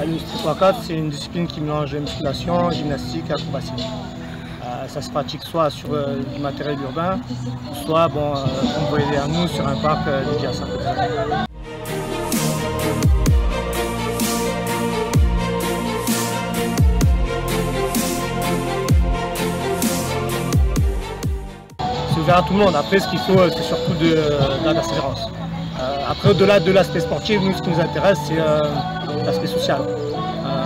Le street workout, c'est une discipline qui mélange musculation, gymnastique et acrobatie. Ça se pratique soit sur du matériel urbain, soit, comme vous voyez derrière nous, sur un parc dédié à ça. C'est ouvert à tout le monde. Après, ce qu'il faut, c'est surtout de la persévérance. Après, au-delà de l'aspect sportif, nous, ce qui nous intéresse, c'est l'aspect social.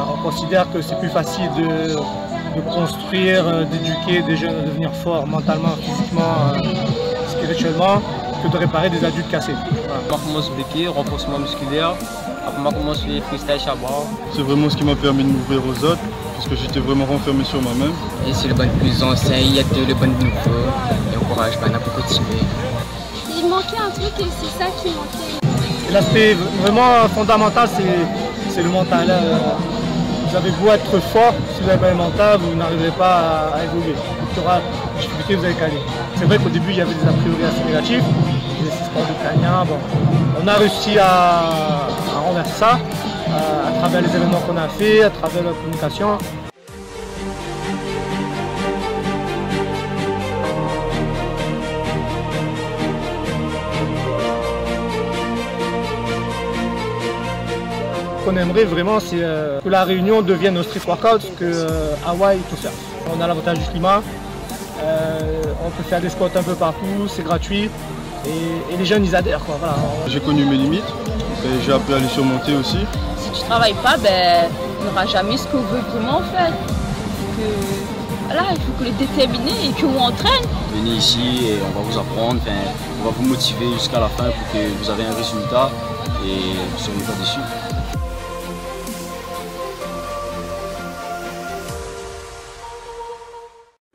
On considère que c'est plus facile de construire, d'éduquer des jeunes à devenir forts mentalement, physiquement, spirituellement, que de réparer des adultes cassés. Voilà. On commence béquille, renforcement musculaire. Après, on commence les freestyle chabat. C'est vraiment ce qui m'a permis de m'ouvrir aux autres, parce que j'étais vraiment renfermé sur moi-même. Et c'est le bon plus ancien, il y a le bon nouveau. Et encourage, on a beaucoup continué. Il manquait un truc et c'est ça qui manquait. L'aspect vraiment fondamental, c'est le mental. Vous avez beau être fort, si vous n'avez pas le mental, vous n'arriverez pas à évoluer. Il y aura des difficultés, vous allez caler. C'est vrai qu'au début, il y avait des a priori assez négatifs, des sports ukrainiens. On a réussi à renverser ça à travers les événements qu'on a fait, à travers la communication. Ce qu'on aimerait vraiment, c'est que la Réunion devienne un street workout, que Hawaï tout ça. On a l'avantage du climat, on peut faire des squats un peu partout, c'est gratuit et les jeunes ils adhèrent. Voilà. J'ai connu mes limites et j'ai appris à les surmonter aussi. Si tu ne travailles pas, tu n'auras jamais ce qu'on veut vraiment faire. Il faut que le déterminer et qu'on entraîne. Venez ici et on va vous apprendre, on va vous motiver jusqu'à la fin pour que vous ayez un résultat et vous ne soyez pas déçus.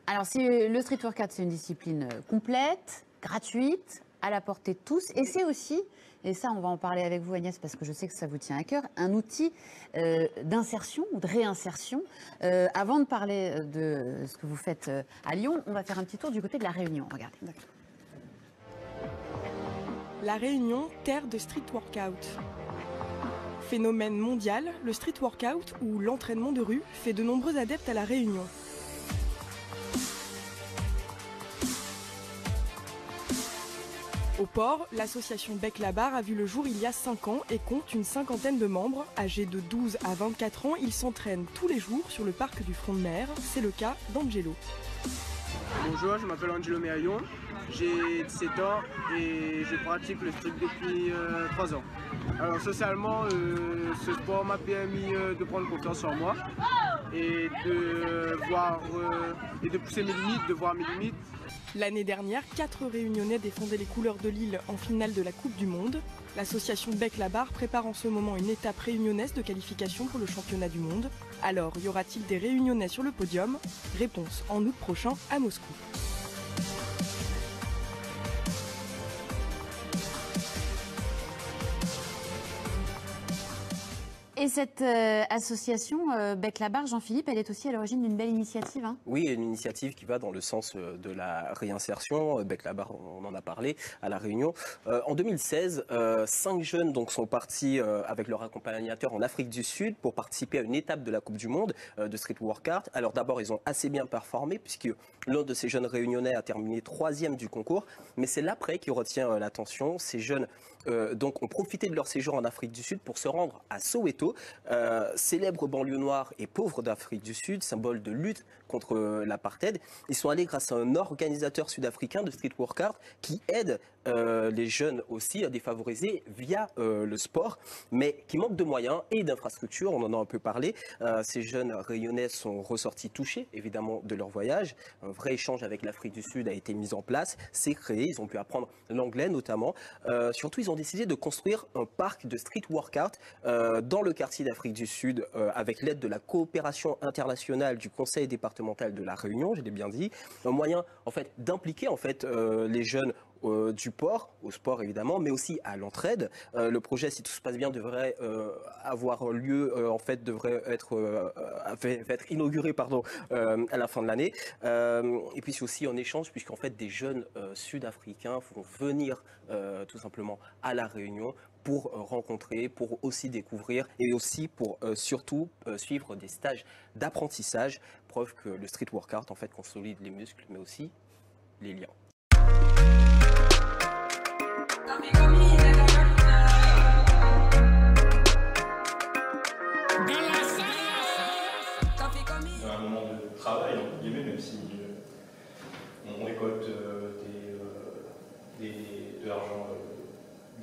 Alors, le street workout, c'est une discipline complète, gratuite, à la portée de tous. Et c'est aussi, et ça, on va en parler avec vous, Agnès, parce que je sais que ça vous tient à cœur, un outil d'insertion ou de réinsertion. Avant de parler de ce que vous faites à Lyon, on va faire un petit tour du côté de la Réunion. Regardez. La Réunion, terre de street workout. Phénomène mondial, le street workout ou l'entraînement de rue fait de nombreux adeptes à la Réunion. Au port, l'association Bec-la-Barre a vu le jour il y a 5 ans et compte une cinquantaine de membres. Âgés de 12 à 24 ans, ils s'entraînent tous les jours sur le parc du Front de Mer. C'est le cas d'Angelo. Bonjour, je m'appelle Angelo Mérion, j'ai 17 ans et je pratique le street depuis 3 ans. Alors socialement, ce sport m'a permis de prendre confiance en moi et de pousser mes limites, de voir mes limites. L'année dernière, 4 Réunionnais défendaient les couleurs de l'île en finale de la Coupe du Monde. L'association Bec-la-Barre prépare en ce moment une étape réunionnaise de qualification pour le championnat du monde. Alors, y aura-t-il des Réunionnais sur le podium? Réponse en août prochain à Moscou. Et cette association Bec-la-Barre, Jean-Philippe, elle est aussi à l'origine d'une belle initiative. Hein. Oui, une initiative qui va dans le sens de la réinsertion. Bec-la-Barre, on en a parlé à La Réunion. En 2016, 5 jeunes sont partis avec leur accompagnateur en Afrique du Sud pour participer à une étape de la Coupe du Monde de street workout. Alors d'abord, ils ont assez bien performé puisque l'un de ces jeunes Réunionnais a terminé 3e du concours. Mais c'est l'après qui retient l'attention. Ces jeunes ont profité de leur séjour en Afrique du Sud pour se rendre à Soweto, célèbre banlieue noire et pauvre d'Afrique du Sud, symbole de lutte contre l'apartheid. Ils sont allés grâce à un organisateur sud-africain de street workout qui aide les jeunes aussi à défavoriser via le sport, mais qui manque de moyens et d'infrastructures. On en a un peu parlé. Ces jeunes Réunionnais sont ressortis touchés, évidemment, de leur voyage. Un vrai échange avec l'Afrique du Sud a été mis en place. C'est créé. Ils ont pu apprendre l'anglais, notamment. Surtout, ils ont décidé de construire un parc de street workout dans le quartier d'Afrique du Sud avec l'aide de la coopération internationale du Conseil départemental de la Réunion, je l'ai bien dit. Un moyen, en fait, d'impliquer les jeunes du sport évidemment, mais aussi à l'entraide. Le projet, si tout se passe bien, devrait avoir lieu, devrait être inauguré à la fin de l'année. Et puis c'est aussi en échange, puisqu'en fait des jeunes sud-africains vont venir tout simplement à La Réunion pour rencontrer, pour aussi découvrir et aussi pour surtout suivre des stages d'apprentissage. Preuve que le street workout en fait consolide les muscles, mais aussi les liens. Un moment de travail, entre guillemets, même si on récolte de l'argent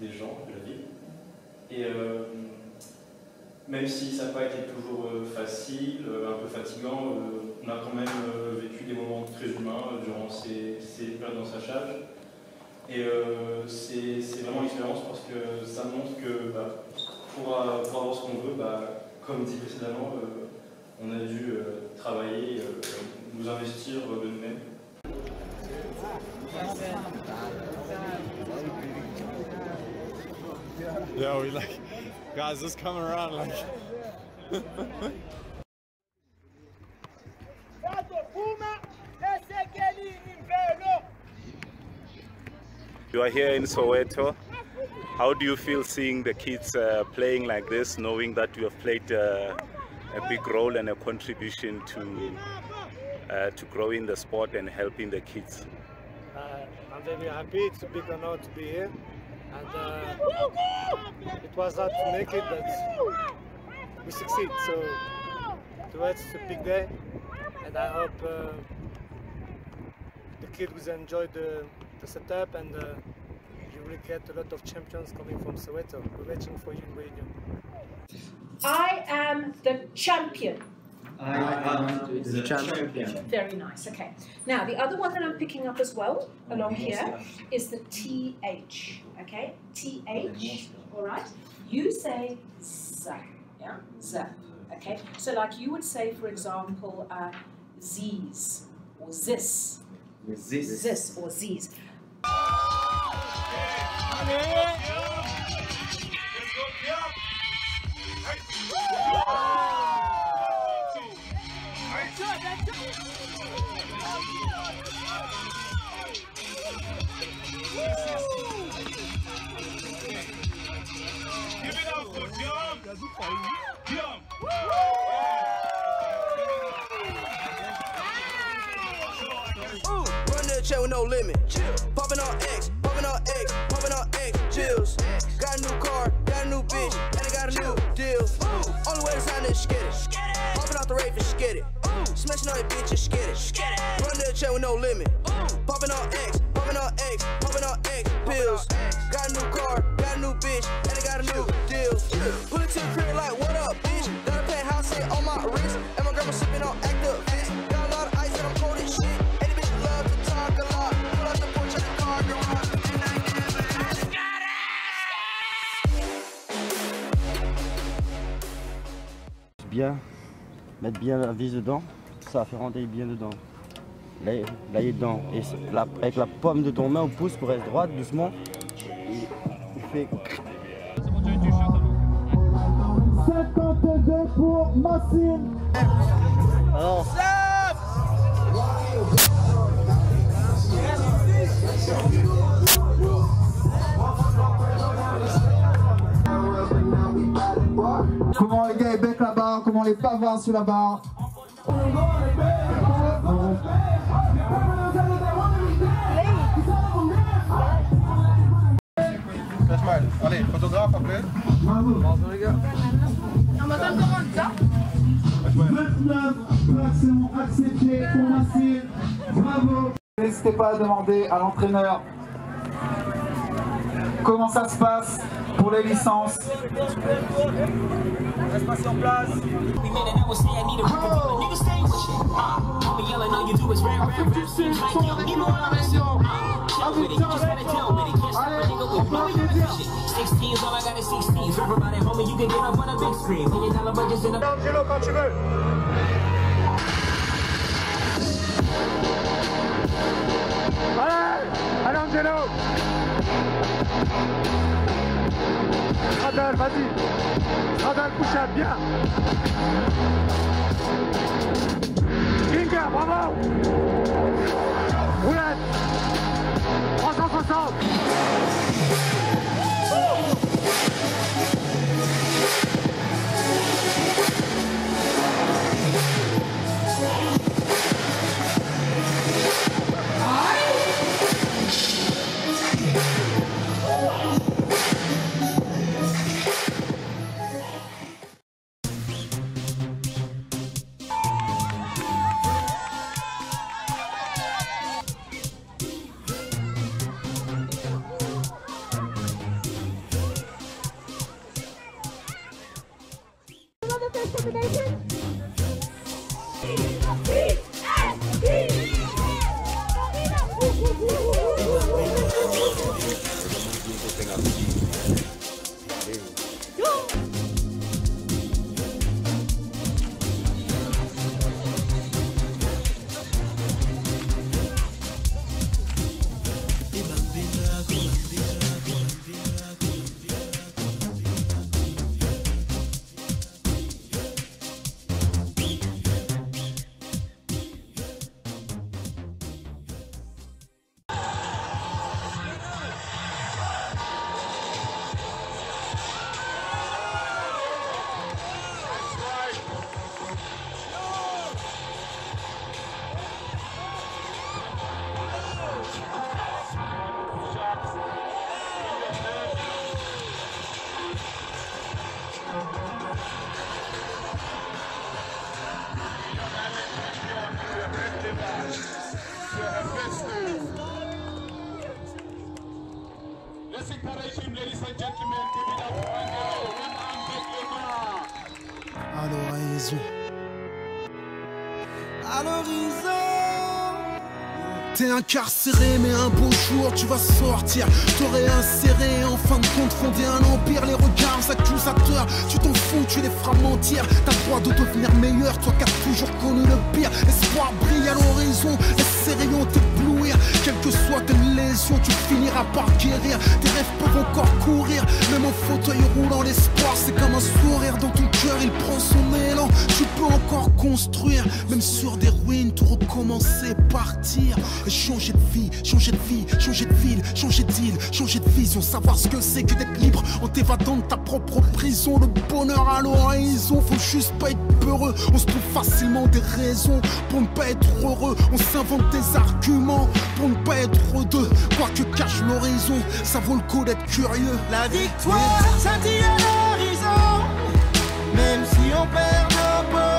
des gens, de la ville. Et même si ça n'a pas été toujours facile, un peu fatigant, on a quand même vécu des moments très humains durant ces périodes d'ensachage. Et c'est vraiment l'expérience parce que ça montre que pour avoir ce qu'on veut, comme dit précédemment, on a dû travailler, nous investir de nous-mêmes. Yeah, we like, guys, just coming around like. You are here in Soweto. How do you feel seeing the kids playing like this, knowing that you have played a big role and a contribution to growing the sport and helping the kids? I'm very happy. It's a big honor to be here. And it was hard to make it, but we succeed. So to us, it's a big day, and I hope the kids will enjoy the setup, and you will get a lot of champions coming from Soweto. We're waiting for you in Réunion. I am the champion. I am the champion. Very nice, okay. Now, the other one that I'm picking up as well, along here, is the TH, okay? TH, all right? You say Z, yeah? Z, okay? So like you would say, for example, Z's, or Zis. Zis, or Z's. Run the check with no limit. Popping on X, popping on X, popping on X. Chills. Got a new car, got a new bitch, and I got a new deal. Only way to sign this, get it. Popping out the rave, and get it. Smashing on your bitches, get it. Run the check with no limit. Popping on X, popping on X, popping on X. Pills. Got a new car, got a new bitch, and I got a new deal. Put it to the crib like, what up, bitch? Got a penthouse set on my wrist, and my grandma sipping on active fist. Got a lot of ice and I'm cold as shit. And the bitch love to talk a lot. Pull out the porch of the car garage, and I never got it. Bien, mettre bien la vis dedans, ça fait rentrer bien dedans. Là il est dedans. Et avec la paume de ton main au pouce pour être droite, doucement, il fait. 52 pour Massine. Alors. Comment les gars ils bec la barre, comment les pavards sur la barre. Allez, photographe après. Bravo les gars. On m'entend comment ça? 29 fractions acceptées pour Massine. Bravo. N'hésitez pas à demander à l'entraîneur comment ça se passe pour les licences. Reste passé en place. Angelo, quand tu veux. Allez, Angelo. Radal, vas-y. Radal, couche bien. Kinga, bravo. Roulette. 360. À l'horizon. À l'horizon. T'es incarcéré mais un beau jour tu vas sortir. T'aurais inséré en fin de compte fondé un empire. Les regards accusateurs, tu t'en fous, tu les feras mentir. T'as le droit de devenir meilleur, toi qui as toujours connu le pire. L'espoir brille à l'horizon, laisse ces rayons t'éblouir. Quelles que soient tes lésions, tu finiras par guérir. Tes rêves peuvent encore courir, même en fauteuil roulant. L'espoir c'est comme un sourire dans ton cœur, il prend son élan. Tu peux encore construire, même sur des ruines, tout recommencer, partir. Et changer de vie, changer de vie, changer de ville, changer d'île, changer de vision. Savoir ce que c'est que d'être libre en t'évadant de ta propre prison. Le bonheur à l'horizon, faut juste pas être peureux. On se trouve facilement des raisons pour ne pas être heureux. On s'invente des arguments pour ne pas être deux. Quoi que cache l'horizon, ça vaut le coup d'être curieux. La victoire scintille à l'horizon, même si on perd nos